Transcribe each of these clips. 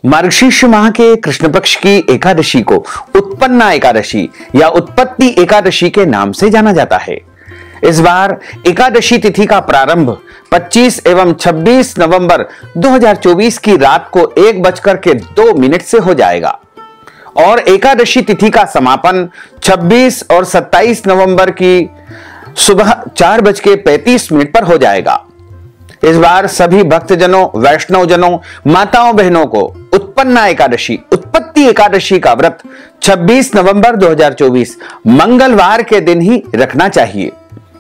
मार्गशीर्ष माह के कृष्ण पक्ष की एकादशी को उत्पन्ना एकादशी या उत्पत्ति एकादशी के नाम से जाना जाता है। इस बार एकादशी तिथि का प्रारंभ 25 एवं 26 नवंबर 2024 की रात को 1:02 से हो जाएगा और एकादशी तिथि का समापन 26 और 27 नवंबर की सुबह 4:35 पर हो जाएगा। इस बार सभी भक्तजनों, वैष्णवजनों, माताओं बहनों को उत्पन्ना एकादशी, उत्पत्ति एकादशी का व्रत 26 नवंबर 2024 मंगलवार के दिन ही रखना चाहिए।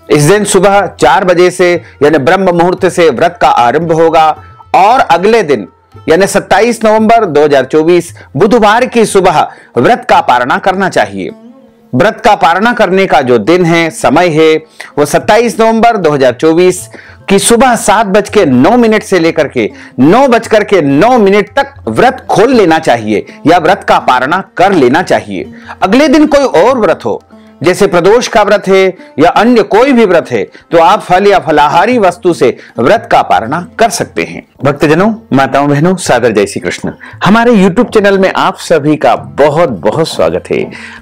इस दिन सुबह 4 बजे से यानी ब्रह्म मुहूर्त से व्रत का आरंभ होगा और अगले दिन यानी 27 नवंबर 2024 बुधवार की सुबह व्रत का पारणा करना चाहिए। व्रत का पारणा करने का जो दिन है, समय है, वो 27 नवंबर 2024 की सुबह 7:09 से लेकर के 9:09 तक व्रत खोल लेना चाहिए या व्रत का पारणा कर लेना चाहिए। अगले दिन कोई और व्रत हो, जैसे प्रदोष का व्रत है या अन्य कोई भी व्रत है, तो आप फल या फलाहारी वस्तु से व्रत का पारणा कर सकते हैं। भक्तजनों, माताओं बहनों, सादर जय श्री कृष्ण। हमारे YouTube चैनल में आप सभी का बहुत बहुत स्वागत है।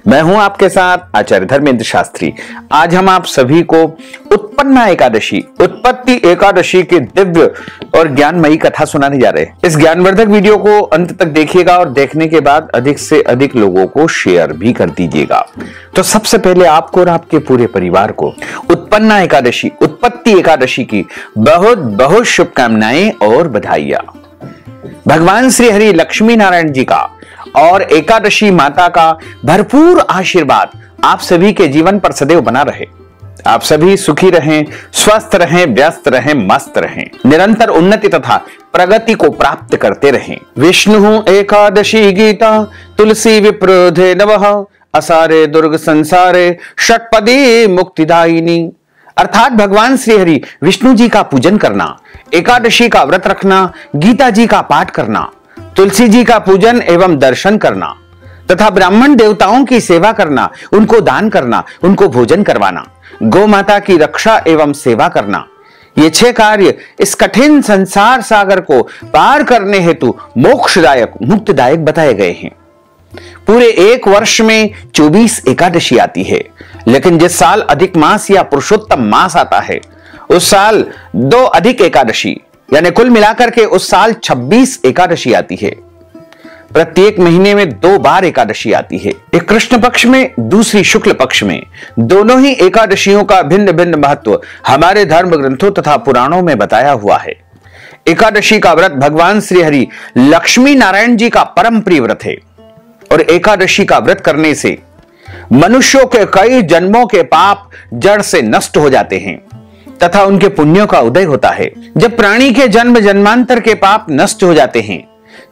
मैं हूं आपके साथ आचार्य धर्मेंद्र शास्त्री। आज हम आप सभी को उत्पन्ना एकादशी, उत्पत्ति एकादशी की दिव्य और ज्ञानमयी कथा सुनाने जा रहे हैं। इस ज्ञानवर्धक वीडियो को अंत तक देखिएगा और देखने के बाद अधिक से अधिक लोगों को शेयर भी कर दीजिएगा। तो सबसे पहले आपको और आपके पूरे परिवार को उत्पन्ना एकादशी, उत्पत्ति एकादशी की बहुत बहुत शुभकामनाएं और बधाइयां। भगवान श्री हरि लक्ष्मी नारायण जी का और एकादशी माता का भरपूर आशीर्वाद आप सभी के जीवन पर सदैव बना रहे। आप सभी सुखी रहें, स्वस्थ रहें, व्यस्त रहें, मस्त रहें, निरंतर उन्नति तथा प्रगति को प्राप्त करते रहें। विष्णु एकादशी गीता तुलसी विप्रोधे नवः असारे दुर्ग संसारे षटपदी मुक्तिदायिनी। अर्थात भगवान श्री हरि विष्णु जी का पूजन करना, एकादशी का व्रत रखना, गीता जी का पाठ करना, तुलसी जी का पूजन एवं दर्शन करना तथा ब्राह्मण देवताओं की सेवा करना, उनको दान करना, उनको भोजन करवाना, गौ माता की रक्षा एवं सेवा करना, ये 6 कार्य इस कठिन संसार सागर को पार करने हेतु मोक्षदायक, मुक्तिदायक बताए गए हैं। पूरे एक वर्ष में 24 एकादशी आती है, लेकिन जिस साल अधिक मास या पुरुषोत्तम मास आता है, उस साल 2 अधिक एकादशी यानी कुल मिलाकर के उस साल 26 एकादशी आती है। प्रत्येक महीने में 2 बार एकादशी आती है, एक कृष्ण पक्ष में, दूसरी शुक्ल पक्ष में। दोनों ही एकादशियों का भिन्न भिन्न महत्व हमारे धर्म ग्रंथों तथा पुराणों में बताया हुआ है। एकादशी का व्रत भगवान श्री हरि लक्ष्मी नारायण जी का परम प्रिय व्रत है और एकादशी का व्रत करने से मनुष्यों के कई जन्मों के पाप जड़ से नष्ट हो जाते हैं तथा उनके पुण्यों का उदय होता है। जब प्राणी के जन्म जन्मांतर के पाप नष्ट हो जाते हैं,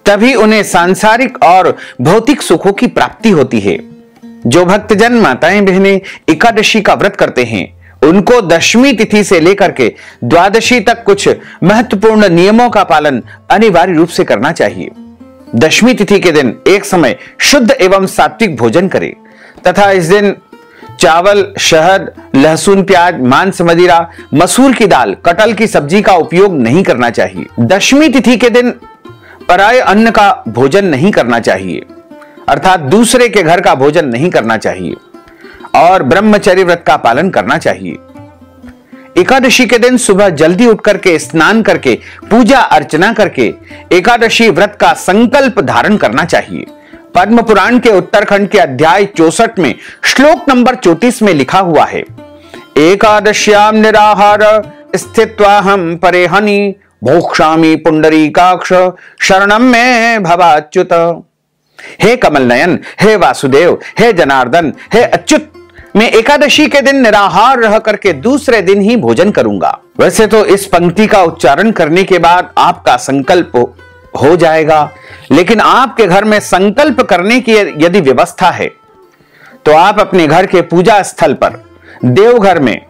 तभी उन्हें सांसारिक और भौतिक सुखों की प्राप्ति होती है। जो भक्तजन, माताएं बहनें एकादशी का व्रत करते हैं, उनको दशमी तिथि से लेकर के द्वादशी तक कुछ महत्वपूर्ण नियमों का पालन अनिवार्य रूप से करना चाहिए। दशमी तिथि के दिन एक समय शुद्ध एवं सात्विक भोजन करें तथा इस दिन चावल, शहद, लहसुन, प्याज, मांस, मदिरा, मसूर की दाल, कटहल की सब्जी का उपयोग नहीं करना चाहिए। दशमी तिथि के दिन पराये अन्न का भोजन नहीं करना चाहिए, अर्थात दूसरे के घर का भोजन नहीं करना चाहिए और ब्रह्मचर्य व्रत का पालन करना चाहिए। एकादशी के दिन सुबह जल्दी उठ करके स्नान करके पूजा अर्चना करके एकादशी व्रत का संकल्प धारण करना चाहिए। पद्म पुराण के उत्तरखंड के अध्याय 64 में श्लोक नंबर 34 में लिखा हुआ है, एकादश्याम निराहार स्थित्वाहम परेहनि भोक्षामि पुंडरीकाक्ष शरणम में भवाच्युत। हे कमल नयन, हे वासुदेव, हे जनार्दन, हे अच्युत, मैं एकादशी के दिन निराहार रह करके दूसरे दिन ही भोजन करूंगा। वैसे तो इस पंक्ति का उच्चारण करने के बाद आपका संकल्प हो जाएगा, लेकिन आपके घर में संकल्प करने की यदि व्यवस्था है तो आप अपने घर के पूजा स्थल पर देवघर में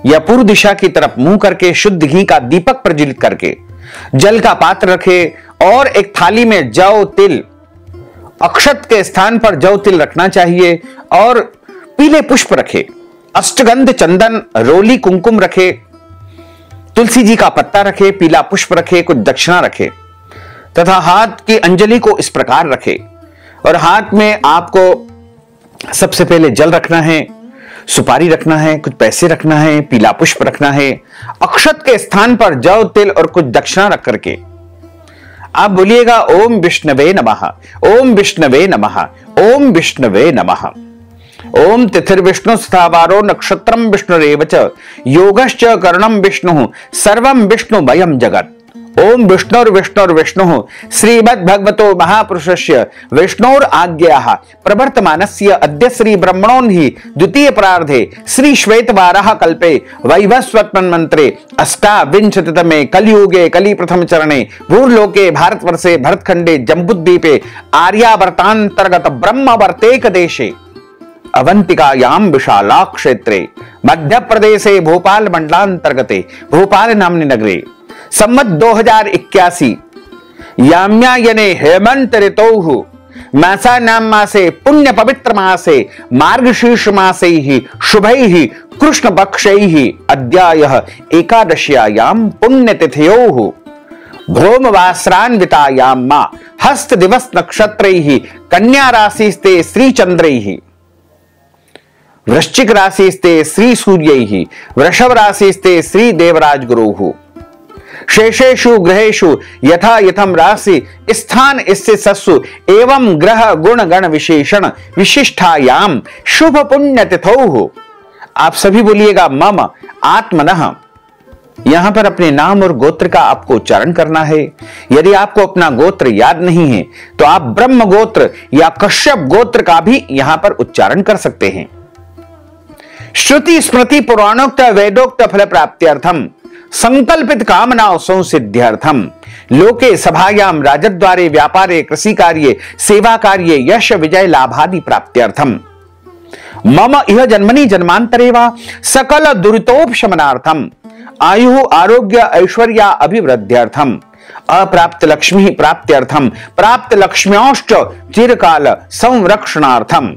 या पूर्व दिशा की तरफ मुंह करके शुद्ध घी का दीपक प्रज्वलित करके जल का पात्र रखे और एक थाली में जौ तिल, अक्षत के स्थान पर जौ तिल रखना चाहिए और पीले पुष्प रखे, अष्टगंध, चंदन, रोली, कुमकुम रखे, तुलसी जी का पत्ता रखे, पीला पुष्प रखे, कुछ दक्षिणा रखे तथा हाथ की अंजलि को इस प्रकार रखें और हाथ में आपको सबसे पहले जल रखना है, सुपारी रखना है, कुछ पैसे रखना है, पीला पुष्प रखना है। अक्षत के स्थान पर जौ, तिल और कुछ दक्षिणा रख करके आप बोलिएगा ओम विष्णवे नमः, ओम विष्णवे नमः, ओम विष्णवे नमः। ओम तिथिर्विष्णु स्थावारो नक्षत्रम विष्णुरेव च योगश्च करणम विष्णु सर्वम विष्णुमयं जगत्। ओम विष्णुर्विष्णुर्विष्णु श्रीमद् भगवतो महापुरुषस्य विष्णोर आज्ञाः प्रवर्तमानस्य अद्य श्री ब्रह्मणोन्हि द्वितीय प्रार्धे श्री श्वेतवाराह कल्पे वैवस्वत मंत्रे अष्टाविंशतितमे कलियुगे कलि प्रथम चरणे भूर्लोके भारतवर्षे भरतखंडे जम्बूद्वीपे आर्यावर्तांतर्गत ब्रह्मवर्तेक देशे अवंतिकायां विशाला क्षेत्रे मध्य प्रदेशे भोपाल मंडलांतर्गते भोपाल नामनि नगरे सम्मत 2081 याम्यायने हेमंत ऋतौः मासा नाम मासे पुण्य पवित्र मासे मार्गशीर्ष मासैः शुभैः कृष्ण पक्षैः अद्यायः एकादश्यायां पुण्यतिथयोः भौमवासरान्वितायां मा हस्त दिवस नक्षत्रैः कन्या राशिस्ते श्री चंद्रैः वृश्चिक राशिस्ते श्री सूर्यैः वृषभ राशिस्ते श्री देवराज गुरुः शेषेषु ग्रहेषु यथा यथम राशि स्थान स्थितस्सु एवं ग्रह गुण गण विशेषण विशिष्टायाम शुभ पुण्य तिथौ। आप सभी बोलिएगा मम आत्मनः। यहां पर अपने नाम और गोत्र का आपको उच्चारण करना है। यदि आपको अपना गोत्र याद नहीं है तो आप ब्रह्म गोत्र या कश्यप गोत्र का भी यहां पर उच्चारण कर सकते हैं। श्रुति स्मृति पुराणोक्त वेदोक्त फल प्राप्त्यर्थम संकल्पित कामना संसिद्ध्यर्थम लोके सभायाम राजद्वारे व्यापारे कृषि कार्ये सेवा कार्ये यश विजय लाभादि प्राप्त्यर्थम मम इह जन्मनि जन्मांतरे वा सकल दुरितोपशमनार्थम आयु आरोग्य ऐश्वर्य अभिवृद्ध्यर्थम अप्राप्त लक्ष्मी प्राप्त्यर्थम प्राप्त लक्ष्म्योश्च चिरकाल संरक्षणार्थम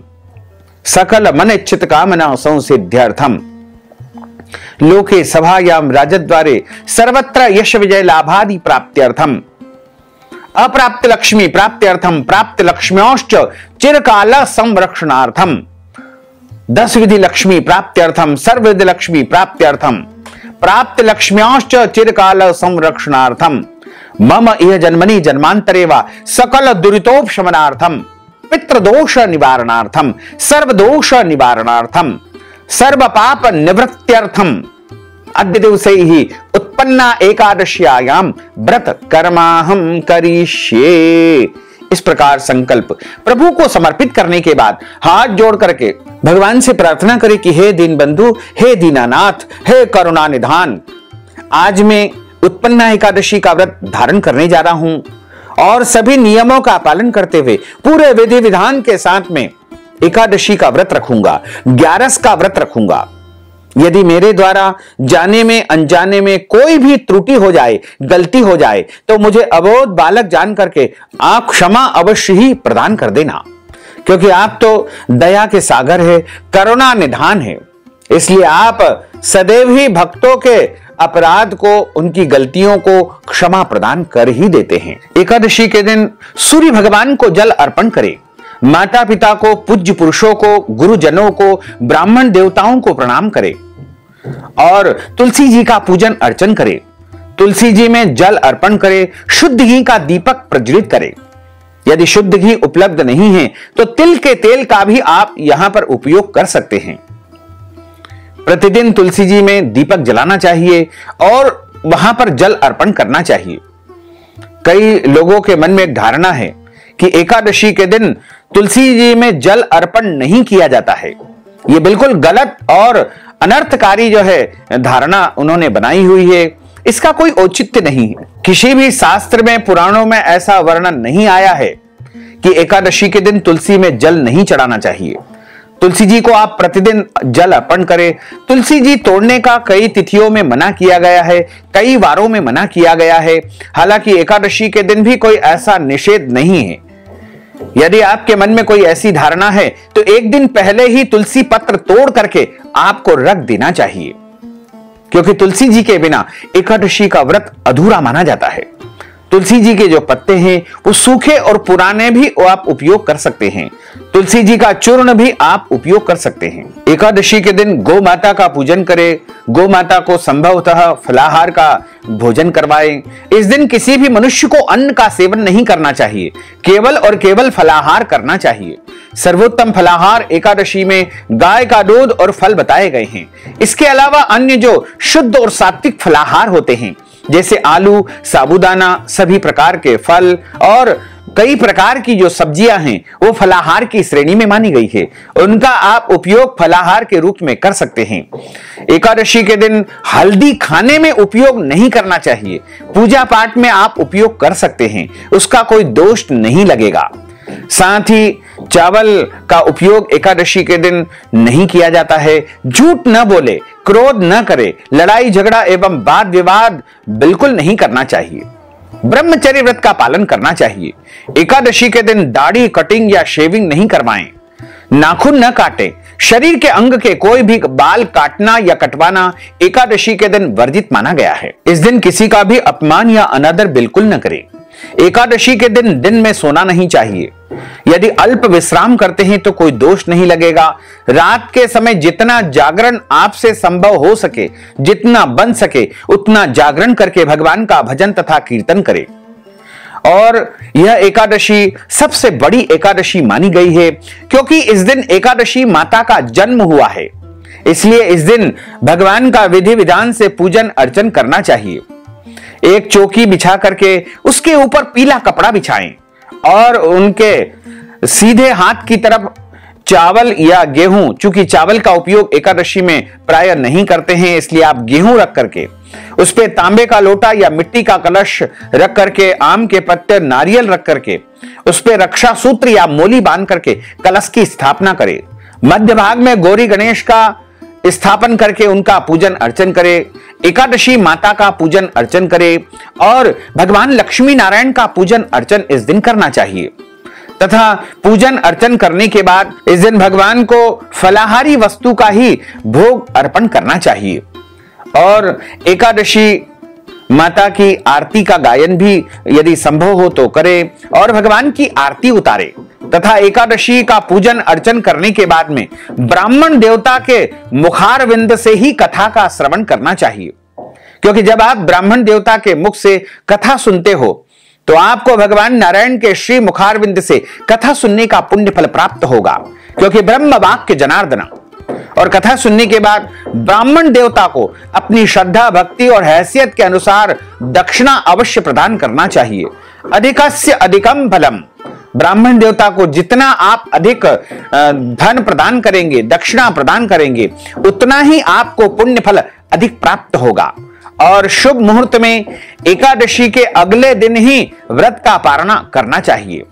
सकल मन इच्छित कामना संसिद्ध्यर्थम लोके सभायाम राजद्वारे सर्वत्र यश विजय लाभादि प्राप्त्यर्थम अप्राप्त लक्ष्मी प्राप्त्यर्थम प्राप्त लक्ष्म्योश्च चिरकाल संरक्षणार्थम 10 विधि लक्ष्मी प्राप्त्यर्थम सर्वविधि लक्ष्मी प्राप्त्यर्थम प्राप्त लक्ष्म्योश्च चिरकाल संरक्षणार्थम मम इह जन्मनि जन्मांतरे वा सकल दुरितोपशमनार्थम पितृदोष निवारणार्थम सर्वदोष निवारणार्थम सर्व पाप निवृत्त्यर्थम अद्य दिवसे ही उत्पन्ना एकादश्यायाम व्रत कर्माहम करिष्ये। इस प्रकार संकल्प प्रभु को समर्पित करने के बाद हाथ जोड़ करके भगवान से प्रार्थना करें कि हे दीन बंधु, हे दीनानाथ, हे करुणा निधान, आज मैं उत्पन्ना एकादशी का व्रत धारण करने जा रहा हूं और सभी नियमों का पालन करते हुए पूरे विधि विधान के साथ में एकादशी का व्रत रखूंगा, 11 का व्रत रखूंगा। यदि मेरे द्वारा जाने में अनजाने में कोई भी त्रुटि हो जाए, गलती हो जाए तो मुझे अबोध बालक जान करके आप क्षमा अवश्य ही प्रदान कर देना, क्योंकि आप तो दया के सागर है, करुणा निधान है। इसलिए आप सदैव ही भक्तों के अपराध को, उनकी गलतियों को क्षमा प्रदान कर ही देते हैं। एकादशी के दिन सूर्य भगवान को जल अर्पण करें, माता पिता को, पूज्य पुरुषों को, गुरुजनों को, ब्राह्मण देवताओं को प्रणाम करें और तुलसी जी का पूजन अर्चन करें। तुलसी जी में जल अर्पण करें, शुद्ध घी का दीपक प्रज्वलित करें। यदि शुद्ध घी उपलब्ध नहीं है तो तिल के तेल का भी आप यहां पर उपयोग कर सकते हैं। प्रतिदिन तुलसी जी में दीपक जलाना चाहिए और वहां पर जल अर्पण करना चाहिए। कई लोगों के मन में एक धारणा है कि एकादशी के दिन तुलसी जी में जल अर्पण नहीं किया जाता है। यह बिल्कुल गलत और अनर्थकारी जो है धारणा उन्होंने बनाई हुई है। इसका कोई औचित्य नहीं है। किसी भी शास्त्र में, पुराणों में ऐसा वर्णन नहीं आया है कि एकादशी के दिन तुलसी में जल नहीं चढ़ाना चाहिए। तुलसी जी को आप प्रतिदिन जल अर्पण करें। तुलसी जी तोड़ने का कई तिथियों में मना किया गया है, कई वारों में मना किया गया है। हालांकि एकादशी के दिन भी कोई ऐसा निषेध नहीं है। यदि आपके मन में कोई ऐसी धारणा है तो एक दिन पहले ही तुलसी पत्र तोड़ करके आपको रख देना चाहिए, क्योंकि तुलसी जी के बिना एकादशी का व्रत अधूरा माना जाता है। तुलसी जी के जो पत्ते हैं वो सूखे और पुराने भी आप उपयोग कर सकते हैं। तुलसी जी का चूर्ण भी आप उपयोग कर सकते हैं। एकादशी के दिन गौ माता का पूजन करें। गौ माता को संभवतः फलाहार का भोजन करवाएं। इस दिन किसी भी मनुष्य को अन्न का सेवन नहीं करना चाहिए, केवल और केवल फलाहार करना चाहिए। सर्वोत्तम फलाहार एकादशी में गाय का दूध और फल बताए गए हैं। इसके अलावा अन्य जो शुद्ध और सात्विक फलाहार होते हैं, जैसे आलू, साबूदाना, सभी प्रकार के फल और कई प्रकार की जो सब्जियां हैं वो फलाहार की श्रेणी में मानी गई है। उनका आप उपयोग फलाहार के रूप में कर सकते हैं। एकादशी के दिन हल्दी खाने में उपयोग नहीं करना चाहिए। पूजा पाठ में आप उपयोग कर सकते हैं, उसका कोई दोष नहीं लगेगा। साथ ही चावल का उपयोग एकादशी के दिन नहीं किया जाता है। झूठ न बोले, क्रोध न करे, लड़ाई झगड़ा एवं वाद विवाद बिल्कुल नहीं करना चाहिए। ब्रह्मचर्य व्रत का पालन करना चाहिए। एकादशी के दिन दाढ़ी कटिंग या शेविंग नहीं करवाएं। नाखून न काटे। शरीर के अंग के कोई भी बाल काटना या कटवाना एकादशी के दिन वर्जित माना गया है। इस दिन किसी का भी अपमान या अनादर बिल्कुल न करें। एकादशी के दिन में सोना नहीं चाहिए। यदि अल्प विश्राम करते हैं तो कोई दोष नहीं लगेगा। रात के समय जितना जागरण आपसे संभव हो सके, जितना बन सके उतना जागरण करके भगवान का भजन तथा कीर्तन करें। और यह एकादशी सबसे बड़ी एकादशी मानी गई है, क्योंकि इस दिन एकादशी माता का जन्म हुआ है। इसलिए इस दिन भगवान का विधि विधान से पूजन अर्चन करना चाहिए। एक चौकी बिछा करके उसके ऊपर पीला कपड़ा बिछाएं और उनके सीधे हाथ की तरफ चावल या गेहूं, चूंकि चावल का उपयोग एकादशी में प्राय नहीं करते हैं, इसलिए आप गेहूं रख करके उस पे तांबे का लोटा या मिट्टी का कलश रख करके, आम के पत्ते, नारियल रख करके उस पे रक्षा सूत्र या मोली बांध करके कलश की स्थापना करें। मध्य भाग में गौरी गणेश का स्थापन करके उनका पूजन अर्चन करें। एकादशी माता का पूजन अर्चन करें और भगवान लक्ष्मी नारायण का पूजन अर्चन इस दिन करना चाहिए। तथा पूजन अर्चन करने के बाद इस दिन भगवान को फलाहारी वस्तु का ही भोग अर्पण करना चाहिए। और एकादशी माता की आरती का गायन भी यदि संभव हो तो करें और भगवान की आरती उतारे। तथा एकादशी का पूजन अर्चन करने के बाद में ब्राह्मण देवता के मुखारविंद से ही कथा का श्रवण करना चाहिए, क्योंकि जब आप ब्राह्मण देवता के मुख से कथा सुनते हो तो आपको भगवान नारायण के श्री मुखारविंद से कथा सुनने का पुण्य फल प्राप्त होगा, क्योंकि ब्रह्म वाक्य जनार्दना। और कथा सुनने के बाद ब्राह्मण देवता को अपनी श्रद्धा, भक्ति और हैसियत के अनुसार दक्षिणा अवश्य प्रदान करना चाहिए। अधिकस्य अधिकम फलम। ब्राह्मण देवता को जितना आप अधिक धन प्रदान करेंगे, दक्षिणा प्रदान करेंगे, उतना ही आपको पुण्य फल अधिक प्राप्त होगा। और शुभ मुहूर्त में एकादशी के अगले दिन ही व्रत का पारणा करना चाहिए।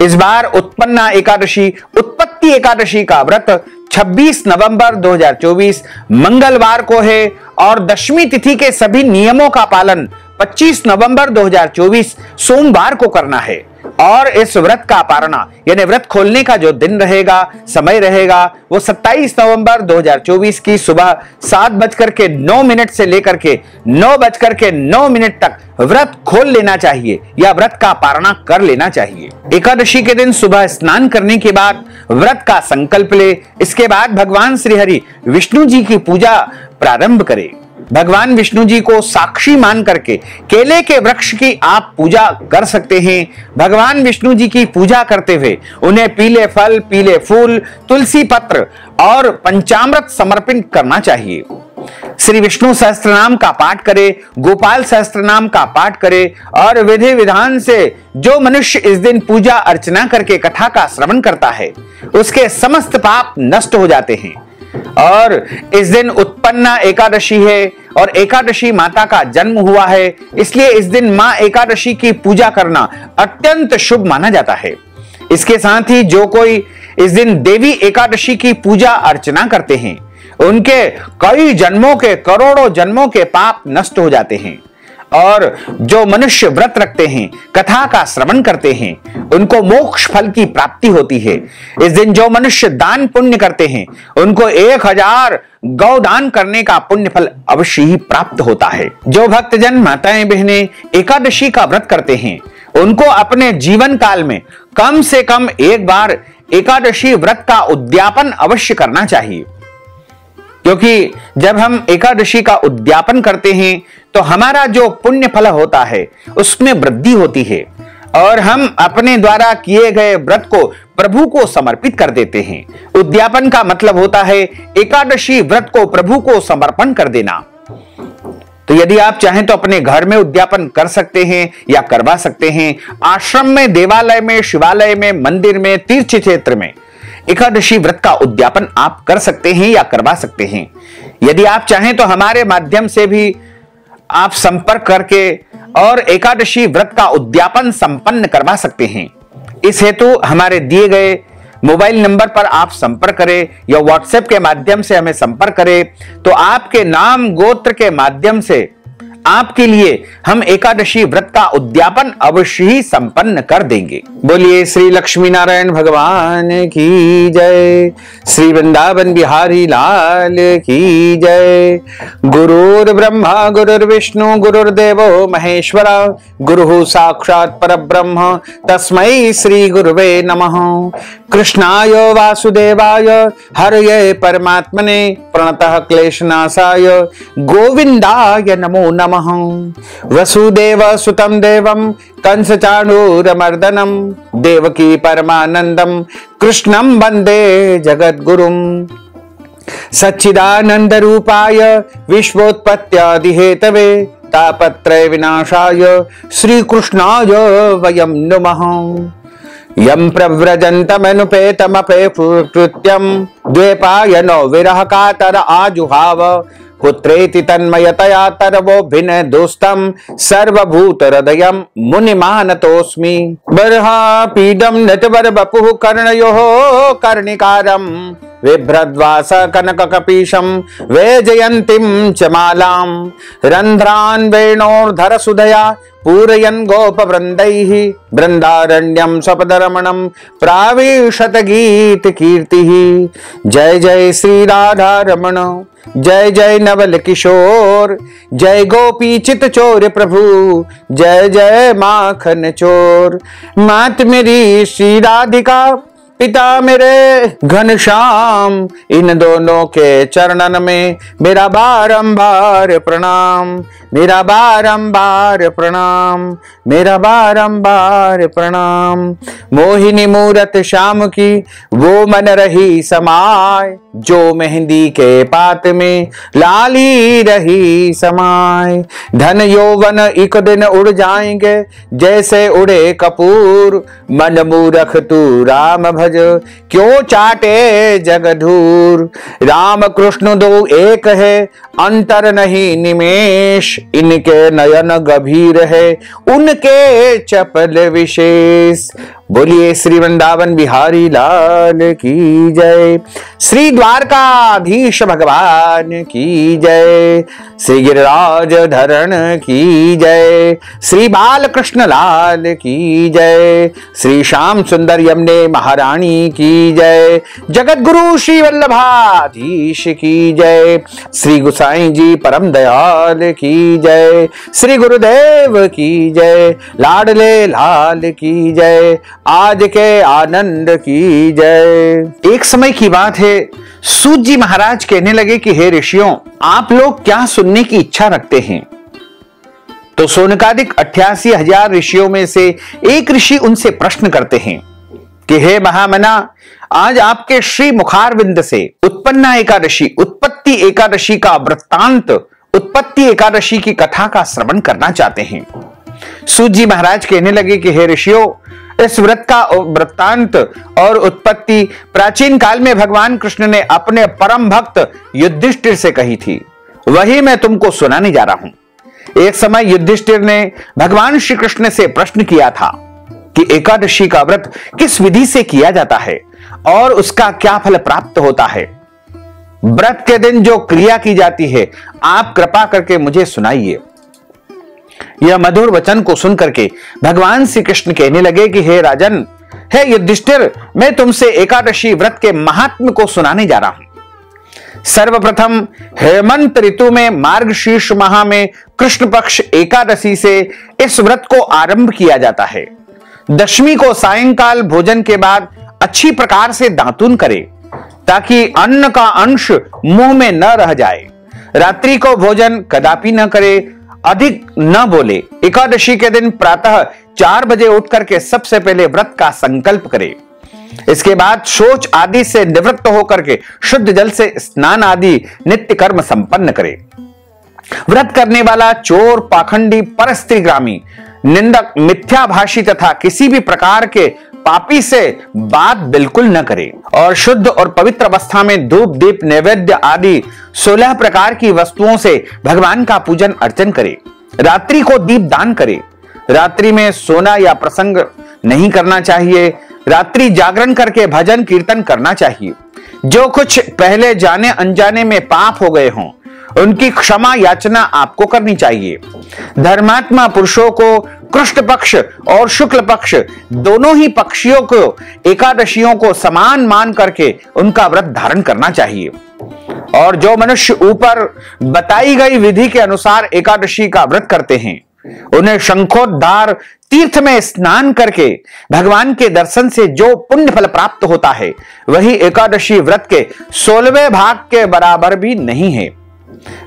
इस बार उत्पन्ना एकादशी, उत्पत्ति एकादशी का व्रत 26 नवंबर 2024 मंगलवार को है और दशमी तिथि के सभी नियमों का पालन 25 नवंबर 2024 सोमवार को करना है। और इस व्रत का पारणा यानी व्रत खोलने का जो दिन रहेगा, समय रहेगा, वो 27 नवंबर 2024 की सुबह 7:09 से लेकर के 9:09 तक व्रत खोल लेना चाहिए या व्रत का पारणा कर लेना चाहिए। एकादशी के दिन सुबह स्नान करने के बाद व्रत का संकल्प ले। इसके बाद भगवान श्री हरि विष्णु जी की पूजा प्रारंभ करें। भगवान विष्णु जी को साक्षी मान करके केले के वृक्ष की आप पूजा कर सकते हैं। भगवान विष्णु जी की पूजा करते हुए उन्हें पीले फल, पीले फूल, तुलसी पत्र और पंचामृत समर्पित करना चाहिए। श्री विष्णु सहस्त्रनाम का पाठ करे, गोपाल सहस्त्रनाम का पाठ करे और विधि विधान से जो मनुष्य इस दिन पूजा अर्चना करके कथा का श्रवण करता है उसके समस्त पाप नष्ट हो जाते हैं। और इस दिन उत्पन्ना एकादशी है और एकादशी माता का जन्म हुआ है, इसलिए इस दिन मां एकादशी की पूजा करना अत्यंत शुभ माना जाता है। इसके साथ ही जो कोई इस दिन देवी एकादशी की पूजा अर्चना करते हैं उनके कई जन्मों के, करोड़ों जन्मों के पाप नष्ट हो जाते हैं और जो मनुष्य व्रत रखते हैं, कथा का श्रवण करते हैं, उनको मोक्ष फल की प्राप्ति होती है। इस दिन जो मनुष्य दान पुण्य करते हैं, उनको 1000 गौदान करने का पुण्य फल अवश्य ही प्राप्त होता है। जो भक्तजन माताएं बहनें एकादशी का व्रत करते हैं, उनको अपने जीवन काल में कम से कम एक बार एकादशी व्रत का उद्यापन अवश्य करना चाहिए, क्योंकि जब हम एकादशी का उद्यापन करते हैं तो हमारा जो पुण्य फल होता है उसमें वृद्धि होती है और हम अपने द्वारा किए गए व्रत को प्रभु को समर्पित कर देते हैं। उद्यापन का मतलब होता है एकादशी व्रत को प्रभु को समर्पण कर देना। तो यदि आप चाहें तो अपने घर में उद्यापन कर सकते हैं या करवा सकते हैं। आश्रम में, देवालय में, शिवालय में, मंदिर में, तीर्थ क्षेत्र में एकादशी व्रत का उद्यापन आप कर सकते हैं या करवा सकते हैं। यदि आप चाहें तो हमारे माध्यम से भी आप संपर्क करके और एकादशी व्रत का उद्यापन संपन्न करवा सकते हैं। इस हेतु हमारे दिए गए मोबाइल नंबर पर आप संपर्क करें या व्हाट्सएप के माध्यम से हमें संपर्क करें, तो आपके नाम गोत्र के माध्यम से आपके लिए हम एकादशी व्रत का उद्यापन अवश्य ही संपन्न कर देंगे। बोलिए श्री लक्ष्मी नारायण भगवान की जय, श्री वृंदावन बिहारी लाल की जय। गुरुर् ब्रह्मा गुरुर्विष्णु गुरुर्देवो महेश्वरा, गुरुः साक्षात् परब्रह्म तस्मै श्री गुरुवे नमः। कृष्णाय वासुदेवाय हरये परमात्मने प्रणतः क्लेशनाशाय गोविंदाय नमो नमः। वसुदेव सुतं देवं कंस चाणूरमर्दनं देवकी परमानंदं कृष्णं वंदे जगद्गुरुं। सच्चिदानंद रूपाय विश्वोत्पत्त्यादि हेतवे तापत्रय विनाशाय श्री कृष्णाय वयं नुमः। यं प्रव्रजन्तमनुपेतमपेकृत्यं द्वैपायनो विरह कातर आजुहाव पुत्रेति तन्मयतया तरवोभिनदोस्तं सर्वभूत हृदयं मुनिमानतोऽस्मि। बर्हापीडं नटवरवपुः कर्णयोः कर्णिकारं बिभ्रद्वास कनककपीशं वैजयन्तीं च मालां। रन्ध्रान् वेणोर्धरसुधया पूरयन् गोपवृन्दैः बृन्दारण्यं सपदरमणं प्राविशत गीतकीर्तिः। जय जय श्री राधा रमण, जय जय नवल किशोर, जय गोपी चित चोर प्रभु, जय जय माखन चोर। मात मेरी श्री राधिका, पिता मेरे घनश्याम, इन दोनों के चरणन में मेरा बारंबार प्रणाम, मेरा बारंबार प्रणाम, मेरा बारंबार प्रणाम। मोहिनी मूरत श्याम की वो मन रही समाय, जो मेहंदी के पात में लाली रही समाय। धन यौवन एक दिन उड़ जाएंगे जैसे उड़े कपूर, मन मूरख तू राम भज क्यों चाटे जगधूर। राम कृष्ण दो एक है अंतर नहीं निमेष, इनके नयन गंभीर है उनके चपल विशेष। बोलिए श्री वृंदावन बिहारी लाल की जय, श्री द्वारकाधीश भगवान की जय, श्री गिरिराज धरण की जय, श्री बालकृष्ण लाल की जय, श्री श्याम सुंदर यमुने महारानी की जय, जगत गुरु श्री वल्लभाधीश की जय, श्री गुसाई जी परम दयाल की जय, श्री गुरुदेव की जय, लाडले लाल की जय, आज के आनंद की जय। एक समय की बात है, सूत जी महाराज कहने लगे कि हे ऋषियों, आप लोग क्या सुनने की इच्छा रखते हैं? तो सोनकादिक 88,000 ऋषियों में से एक ऋषि उनसे प्रश्न करते हैं कि हे महामना, आज आपके श्री मुखारविंद से उत्पन्ना एकादशी, उत्पत्ति एकादशी का वृत्तांत, उत्पत्ति एकादशी की कथा का श्रवण करना चाहते हैं। सूत जी महाराज कहने लगे कि हे ऋषियों, इस व्रत का वृत्तांत और उत्पत्ति प्राचीन काल में भगवान कृष्ण ने अपने परम भक्त युधिष्ठिर से कही थी, वही मैं तुमको सुनाने जा रहा हूं। एक समय युधिष्ठिर ने भगवान श्री कृष्ण से प्रश्न किया था कि एकादशी का व्रत किस विधि से किया जाता है और उसका क्या फल प्राप्त होता है। व्रत के दिन जो क्रिया की जाती है आप कृपा करके मुझे सुनाइए। यह मधुर वचन को सुनकर के भगवान श्री कृष्ण कहने लगे कि हे राजन, हे युधिष्ठिर, मैं तुमसे एकादशी व्रत के महात्म्य को सुनाने जा रहा हूं। सर्वप्रथम हेमंत ऋतु में मार्गशीर्ष माह में कृष्ण पक्ष एकादशी से इस व्रत को आरंभ किया जाता है। दशमी को सायंकाल भोजन के बाद अच्छी प्रकार से दातून करे ताकि अन्न का अंश मुंह में न रह जाए। रात्रि को भोजन कदापि न करे, अधिक न बोले। एकादशी के दिन प्रातः 4 बजे उठ करके सबसे पहले व्रत का संकल्प करे। इसके बाद शौच आदि से निवृत्त होकर के शुद्ध जल से स्नान आदि नित्य कर्म संपन्न करे। व्रत करने वाला चोर, पाखंडी, परस्त्रीग्रामी, निंदक, मिथ्याभाषी तथा किसी भी प्रकार के पापी से बात बिल्कुल न करे और शुद्ध और पवित्र अवस्था में धूप, दीप, नैवेद्य आदि 16 प्रकार की वस्तुओं से भगवान का पूजन अर्चन करे। रात्रि को दीप दान करे। रात्रि में सोना या प्रसंग नहीं करना चाहिए। रात्रि जागरण करके भजन कीर्तन करना चाहिए। जो कुछ पहले जाने अनजाने में पाप हो गए हों उनकी क्षमा याचना आपको करनी चाहिए। धर्मात्मा पुरुषों को कृष्ण पक्ष और शुक्ल पक्ष दोनों ही पक्षियों को एकादशियों को समान मान करके उनका व्रत धारण करना चाहिए। और जो मनुष्य ऊपर बताई गई विधि के अनुसार एकादशी का व्रत करते हैं उन्हें शंखोद्धार तीर्थ में स्नान करके भगवान के दर्शन से जो पुण्य फल प्राप्त होता है वही एकादशी व्रत के 16वें भाग के बराबर भी नहीं है।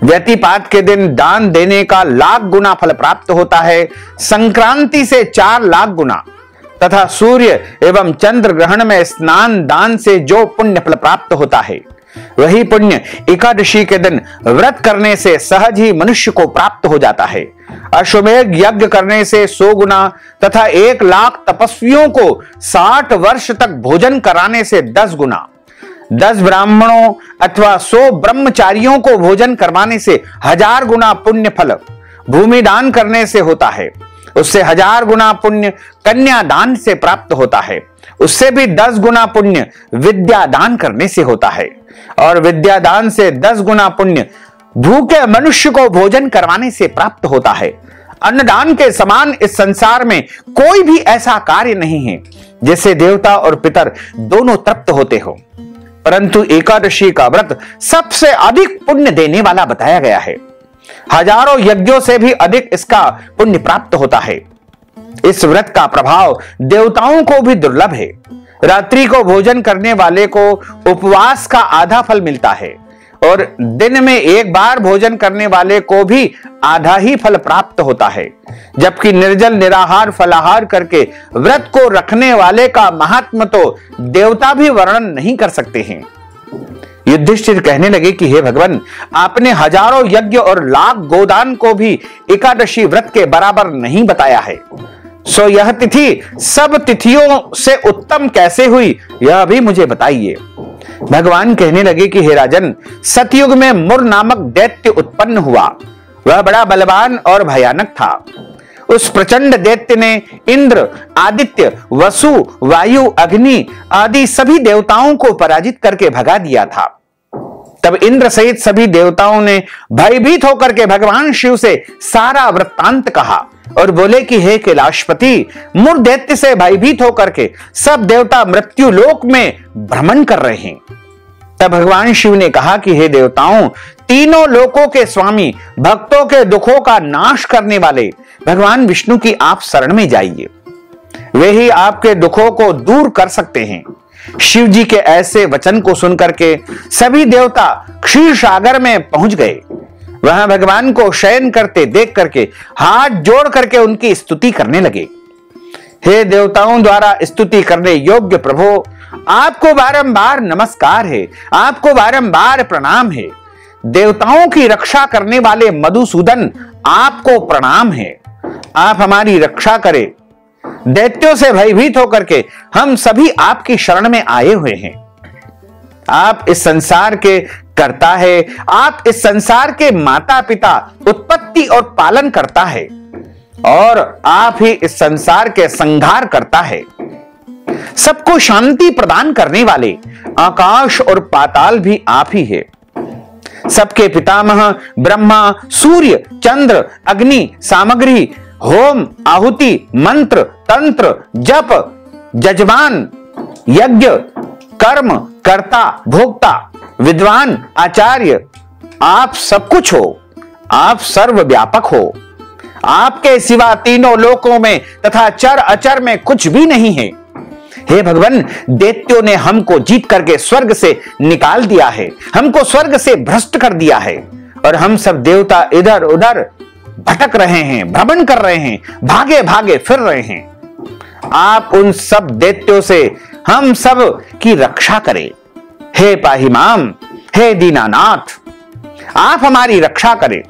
व्यतिपात के दिन दान देने का लाख गुना फल प्राप्त होता है, संक्रांति से 4 लाख गुना, तथा सूर्य एवं चंद्र ग्रहण में स्नान दान से जो पुण्य फल प्राप्त होता है वही पुण्य एकादशी के दिन व्रत करने से सहज ही मनुष्य को प्राप्त हो जाता है। अश्वमेध यज्ञ करने से 100 गुना तथा 1 लाख तपस्वियों को 60 वर्ष तक भोजन कराने से 10 गुना, 10 ब्राह्मणों अथवा 100 ब्रह्मचारियों को भोजन करवाने से 1000 गुना पुण्य फल भूमि दान करने से होता है। उससे 1000 गुना पुण्य कन्या दान से प्राप्त होता है। उससे भी 10 गुना पुण्य विद्या दान करने से होता है और विद्या दान से 10 गुना पुण्य भूखे मनुष्य को भोजन करवाने से प्राप्त होता है। अन्नदान के समान इस संसार में कोई भी ऐसा कार्य नहीं है जिससे देवता और पितर दोनों तृप्त होते हो, परंतु एकादशी का व्रत सबसे अधिक पुण्य देने वाला बताया गया है। हजारों यज्ञों से भी अधिक इसका पुण्य प्राप्त होता है। इस व्रत का प्रभाव देवताओं को भी दुर्लभ है। रात्रि को भोजन करने वाले को उपवास का आधा फल मिलता है और दिन में 1 बार भोजन करने वाले को भी आधा ही फल प्राप्त होता है, जबकि निर्जल निराहार फलाहार करके व्रत को रखने वाले का महात्म्य तो देवता भी वर्णन नहीं कर सकते हैं। युधिष्ठिर कहने लगे कि हे भगवान, आपने हजारों यज्ञ और लाख गोदान को भी एकादशी व्रत के बराबर नहीं बताया है, सो यह तिथि सब तिथियों से उत्तम कैसे हुई यह भी मुझे बताइए। भगवान कहने लगे कि हे राजन, सतयुग में मुर नामक दैत्य उत्पन्न हुआ। वह बड़ा बलवान और भयानक था। उस प्रचंड दैत्य ने इंद्र, आदित्य, वसु, वायु, अग्नि आदि सभी देवताओं को पराजित करके भगा दिया था। तब इंद्र सहित सभी देवताओं ने भयभीत होकर के भगवान शिव से सारा वृत्तांत कहा और बोले कि हे कैलाशपति, मुर दैत्य से भयभीत होकर के सब देवता मृत्यु लोक में भ्रमण कर रहे हैं। तब भगवान शिव ने कहा कि हे देवताओं, तीनों लोकों के स्वामी, भक्तों के दुखों का नाश करने वाले भगवान विष्णु की आप शरण में जाइए। वे ही आपके दुखों को दूर कर सकते हैं। शिव जी के ऐसे वचन को सुनकर के सभी देवता क्षीर सागर में पहुंच गए। वहां भगवान को शयन करते देख करके हाथ जोड़ करके उनकी स्तुति करने लगे। हे देवताओं द्वारा स्तुति करने योग्य प्रभु, आपको बारंबार नमस्कार है, आपको बारंबार प्रणाम है। देवताओं की रक्षा करने वाले मधुसूदन, आपको प्रणाम है। आप हमारी रक्षा करें। दैत्यों से भयभीत होकर के हम सभी आपकी शरण में आए हुए हैं। आप इस संसार के कर्ता है, आप इस संसार के माता पिता, उत्पत्ति और पालन करता है और आप ही इस संसार के संहार करता है। सबको शांति प्रदान करने वाले आकाश और पाताल भी आप ही है। सबके पितामह ब्रह्मा, सूर्य, चंद्र, अग्नि, सामग्री, होम, आहुति, मंत्र, तंत्र, जप, जजमान, यज्ञ, कर्म, कर्ता, भोक्ता, विद्वान, आचार्य, आप सब कुछ हो। आप सर्वव्यापक हो। आपके सिवा तीनों लोकों में तथा चर अचर में कुछ भी नहीं है। हे भगवान, दैत्यों ने हमको जीत करके स्वर्ग से निकाल दिया है, हमको स्वर्ग से भ्रष्ट कर दिया है और हम सब देवता इधर उधर भटक रहे हैं, भ्रमण कर रहे हैं, भागे भागे फिर रहे हैं। आप उन सब दैत्यों से हम सब की रक्षा करें। हे पाहिमाम, हे दीनानाथ, आप हमारी रक्षा करें।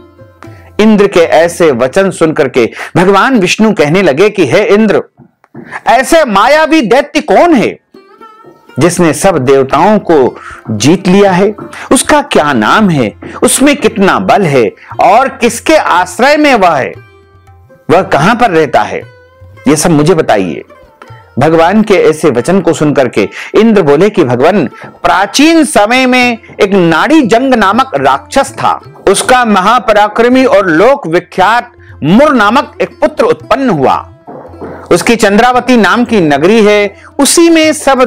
इंद्र के ऐसे वचन सुनकर के भगवान विष्णु कहने लगे कि हे इंद्र, ऐसे मायावी दैत्य कौन है जिसने सब देवताओं को जीत लिया है? उसका क्या नाम है? उसमें कितना बल है और किसके आश्रय में वह है? वह कहां पर रहता है? यह सब मुझे बताइए। भगवान के ऐसे वचन को सुनकर के इंद्र बोले कि भगवान, प्राचीन समय में एक नाड़ी जंग नामक राक्षस था। उसका महापराक्रमी और लोक विख्यात मुर नामक एक पुत्र उत्पन्न हुआ। उसकी चंद्रावती नाम की नगरी है। उसी में सब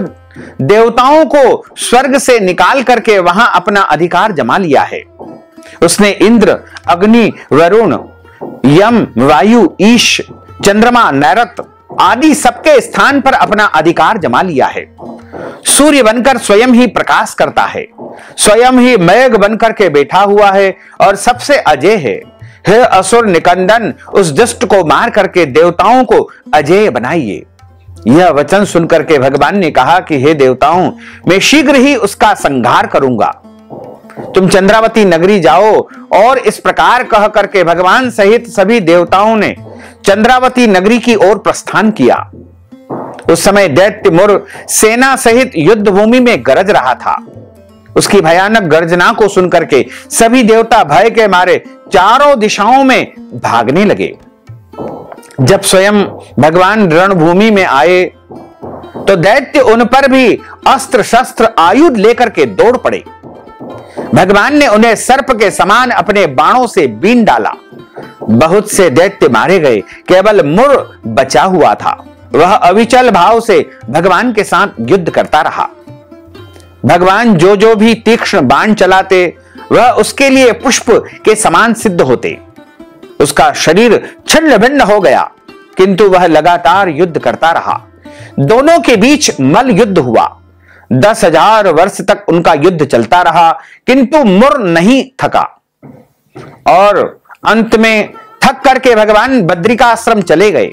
देवताओं को स्वर्ग से निकाल करके वहां अपना अधिकार जमा लिया है। उसने इंद्र, अग्नि, वरुण, यम, वायु, ईश, चंद्रमा, नैरत आदि सबके स्थान पर अपना अधिकार जमा लिया है। सूर्य बनकर स्वयं ही प्रकाश करता है, स्वयं ही मेघ बनकर के बैठा हुआ है और सबसे अजय है। हे असुर निकंदन, उस दुष्ट को मार करके देवताओं को अजय बनाइए। यह वचन सुनकर के भगवान ने कहा कि हे देवताओं, मैं शीघ्र ही उसका संहार करूंगा। तुम चंद्रावती नगरी जाओ। और इस प्रकार कह करके भगवान सहित सभी देवताओं ने चंद्रावती नगरी की ओर प्रस्थान किया। उस समय दैत्य मुर सेना सहित युद्ध भूमि में गरज रहा था। उसकी भयानक गर्जना को सुनकर के सभी देवता भय के मारे चारों दिशाओं में भागने लगे। जब स्वयं भगवान रणभूमि में आए तो दैत्य उन पर भी अस्त्र शस्त्र आयुध लेकर के दौड़ पड़े। भगवान ने उन्हें सर्प के समान अपने बाणों से बीन डाला। बहुत से दैत्य मारे गए, केवल मुर बचा हुआ था। वह अविचल भाव से भगवान के साथ युद्ध करता रहा। भगवान जो जो भी तीक्ष्ण बाण चलाते वह उसके लिए पुष्प के समान सिद्ध होते। उसका शरीर छिन्न भिन्न हो गया, किंतु वह लगातार युद्ध करता रहा। दोनों के बीच मल युद्ध हुआ। 10,000 वर्ष तक उनका युद्ध चलता रहा, किंतु मुर नहीं थका। और अंत में थक करके भगवान बद्रिकाश्रम चले गए।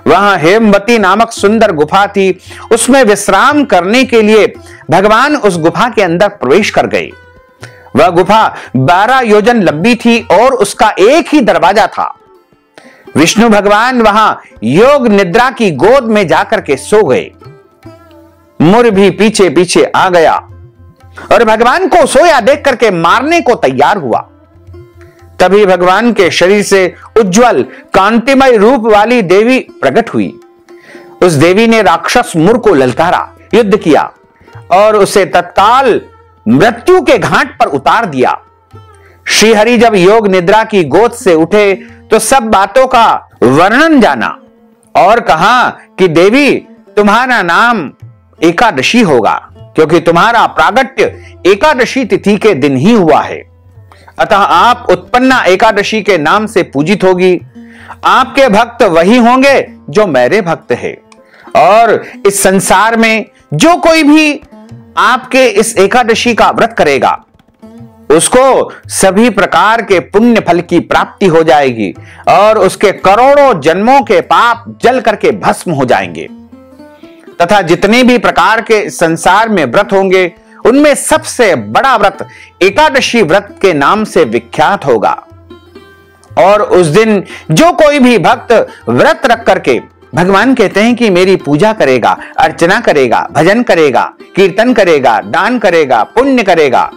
वहां हेमवती नामक सुंदर गुफा थी। उसमें विश्राम करने के लिए भगवान उस गुफा के अंदर प्रवेश कर गए। वह गुफा 12 योजन लंबी थी और उसका एक ही दरवाजा था। विष्णु भगवान वहां योग निद्रा की गोद में जाकर के सो गए। मुर भी पीछे पीछे आ गया और भगवान को सोया देख करके मारने को तैयार हुआ। तभी भगवान के शरीर से उज्जवल कांतिमय रूप वाली देवी प्रकट हुई। उस देवी ने राक्षस मुर को ललकारा, युद्ध किया और उसे तत्काल मृत्यु के घाट पर उतार दिया। श्रीहरि जब योग निद्रा की गोद से उठे तो सब बातों का वर्णन जाना और कहा कि देवी, तुम्हारा नाम एकादशी होगा, क्योंकि तुम्हारा प्रागट्य एकादशी तिथि के दिन ही हुआ है। अतः आप उत्पन्ना एकादशी के नाम से पूजित होगी। आपके भक्त वही होंगे जो मेरे भक्त है। और इस संसार में जो कोई भी आपके इस एकादशी का व्रत करेगा उसको सभी प्रकार के पुण्य फल की प्राप्ति हो जाएगी और उसके करोड़ों जन्मों के पाप जल करके भस्म हो जाएंगे। तथा जितने भी प्रकार के संसार में व्रत होंगे उनमें सबसे बड़ा व्रत एकादशी व्रत के नाम से विख्यात होगा। और उस दिन जो कोई भी भक्त व्रत रख करके, भगवान कहते हैं कि मेरी पूजा करेगा, अर्चना करेगा, भजन करेगा, कीर्तन करेगा, दान करेगा, पुण्य करेगा,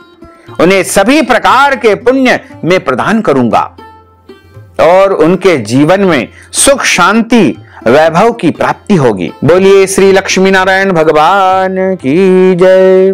उन्हें सभी प्रकार के पुण्य में प्रदान करूंगा और उनके जीवन में सुख शांति वैभव की प्राप्ति होगी। बोलिए श्री लक्ष्मी नारायण भगवान की जय।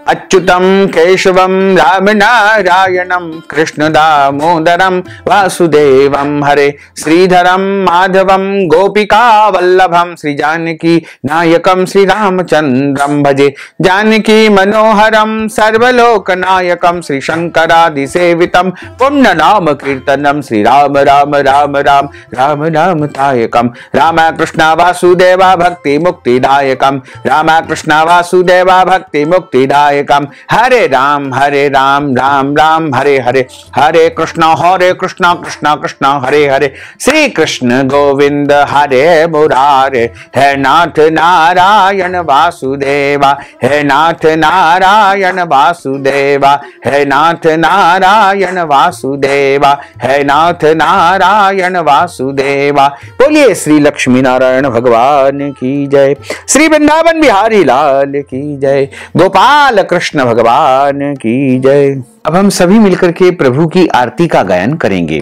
अच्युतम केशवम राम नारायणम कृष्ण दामोदरम वासुदेवम हरे श्रीधरम माधवम गोपिका वल्लभम श्री जानकी नायकम श्री रामचंद्रम भजे जानकी मनोहरम सर्वलोक नायकम श्री शंकरादि सेवितम पुण्य नाम कीर्तनम श्री राम राम राम राम राम नाम तायकम राम कृष्ण वासुदेवा भक्ति मुक्तिदायकम राम कृष्ण वासुदेवा भक्ति मुक्तिदायकम हरे राम राम राम हरे हरे हरे कृष्ण कृष्ण कृष्ण हरे हरे श्री कृष्ण गोविंद हरे मुरारे हे नाथ नारायण वासुदेवा हे नाथ नारायण वासुदेवा हे नाथ नारायण वासुदेवा हे नाथ नारायण वासुदेवा। बोलिए श्री लक्ष्मी नारायण भगवान की जय। श्री वृंदावन बिहारी लाल की जय। गोपाल कृष्ण भगवान की जय। अब हम सभी मिलकर के प्रभु की आरती का गायन करेंगे।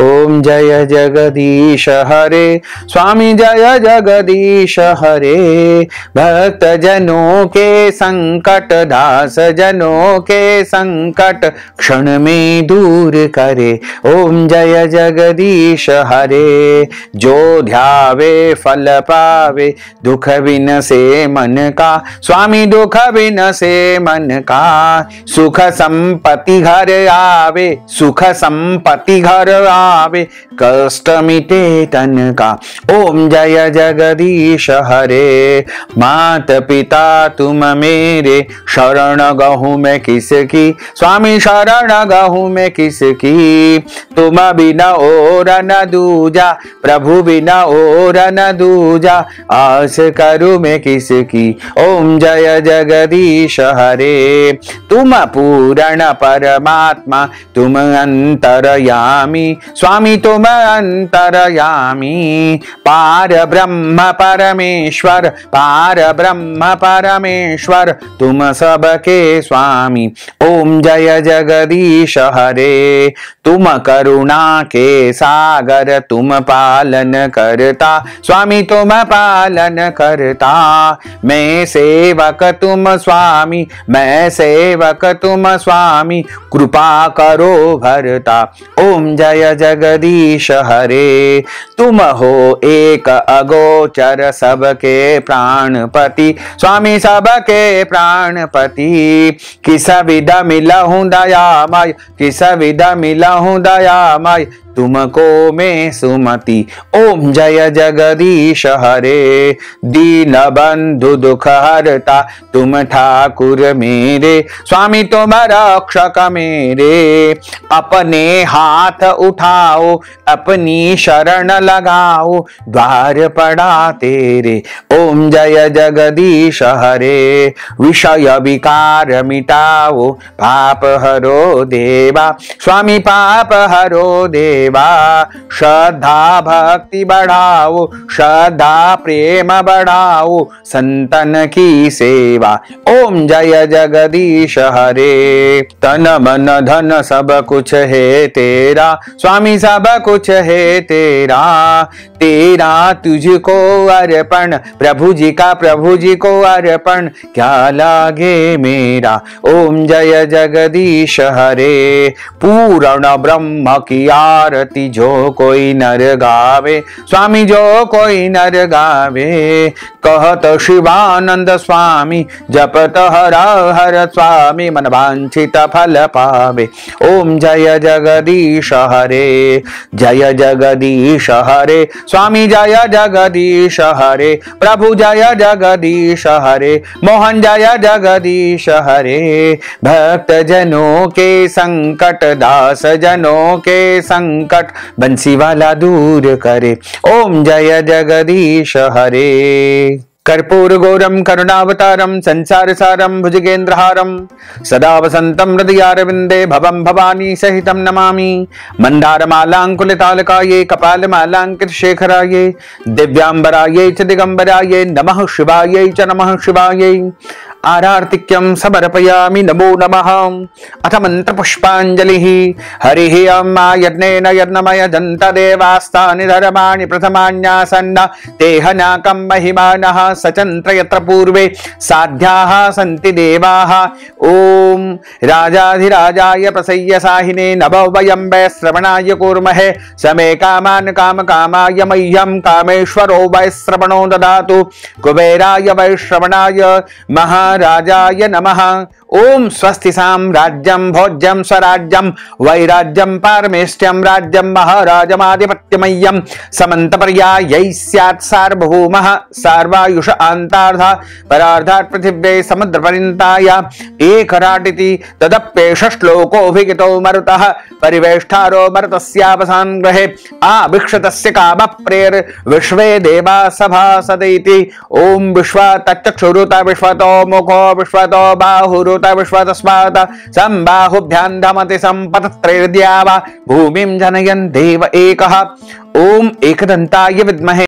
ओम जय जगदीश हरे स्वामी जय जगदीश हरे भक्त जनों के संकट दास जनों के संकट क्षण में दूर करे। ओम जय जगदीश हरे जो ध्यावे फल पावे दुख बिन से मन का स्वामी दुख बिन से मन का सुख संपत्ति घर आवे सुख संपत्ति घर आवे कष्ट मिटे तन का। ओम जय जगदीश हरे मात पिता तुम मेरे शरण गहूं मैं किसकी स्वामी शरण गहूं मैं किसकी तुम बिना और न दूजा प्रभु बिना और न दूजा आस करूं मैं किसकी। ओम जय जगदीश हरे तुम पूर्ण परमात्मा तुम अंतरयामी स्वामी तुम अंतरयामी पार ब्रह्म परमेश्वर पार ब्रह्म परमेश्वर तुम सबके स्वामी। ओम जय जगदीश हरे तुम करुणा के सागर तुम पालन करता स्वामी तुम पालन करता मैं सेवक तुम स्वामी मैं सेवक तुम स्वामी कृपा करो भरता। ओम जय जगदीश हरे तुम हो एक अगोचर सबके प्राणपति स्वामी सबके प्राणपति किस विध मिलहूं दयामय किस विध मिलहूं दयामय तुमको मैं सुमति। ओम जय जगदीश हरे दीन बंधु दुख हरता तुम ठाकुर मेरे स्वामी तुम रक्षक मेरे अपने हाथ उठाओ अपनी शरण लगाओ द्वार पड़ा तेरे। ओम जय जगदीश हरे विषय विकार मिटाओ पाप हरो देवा स्वामी पाप हरो देवा श्रद्धा भक्ति बढ़ाओ श्रद्धा प्रेम बढ़ाओ संतन की सेवा। ओम जय जगदीश हरे तन मन धन सब कुछ है तेरा स्वामी सब कुछ है तेरा तेरा तुझको अर्पण प्रभु जी को अर्पण क्या लागे मेरा। ओम जय जगदीश हरे पूर्ण ब्रह्म की आरती जो कोई नर गावे स्वामी जो कोई नर गावे कहत शिवानंद स्वामी जपत हर हर स्वामी मन वांछित फल पावे। ओम जय जगदीश हरे जय जगदीश हरे स्वामी जय जगदीश हरे प्रभु जय जगदीश हरे मोहन जय जगदीश हरे भक्त जनों के संकट दास जनों के संकट बंसी वाला दूर करे। ओम जय जगदीश हरे कर्पूर गौरम करुणावतारम संसार सारम भुजगेन्द्रहारम सदा वसंतम हृदयारविंदे भवम भवानी सहितम नमामि मंदार मालांकुलितालकाये कपाल मालांकित शेखराये दिव्यांबराये च दिगंबराये नमः शिवाये च नमः शिवाये। आरार्तिक्यं समर्पयामि नमो नमः। अथ मंत्र पुष्पांजलिः। हरिः ओम् यज्ञेन यज्ञमय जन्त देवास्तानि धर्माणि प्रथमान्यासन्न तेहनाकं महिमानः सचन्त्र यत्र पूर्वे साध्याः सन्ति देवाः। ओम राजाधिराजाय प्रसय्य साहिने नभो वयं वै श्रवणाय कूर्महे समे कामान् काम कामाय मह्यं कामेश्वरो वै श्रवणो ददातु कुबेराय वै श्रवणाय महाराजाय नमः। ओम स्वस्ति साम्राज्यं भोज्यं स्वराज्यं वैराज्यं पारमेष्ट्यं राज्यं महाराजमाधिपत्यमय्यं समन्तपर्यायै स्यात् सार्वभौमः सार्वायुष आन्तार्ध परार्धात् पृथिव्यै समुद्रपर्यन्ताय एकराटिति तदप्येष श्लोकोऽभिगितो मरुतः परिवेष्टारो मरुतस्यावसान् ग्रहे आभिक्षतस्य कामप्रेर विश्वे देवा सभासदेति। ओम विश्व तच्चक्षुरुत विश्वतो मुखो विश्वतो बाहुरुत विश्वतस्मात् संबाहुभ्यां धमति संपतत्रैर्द्यावा भूमिं जनयन् देव एकः। ओम एकदन्ताय विद्महे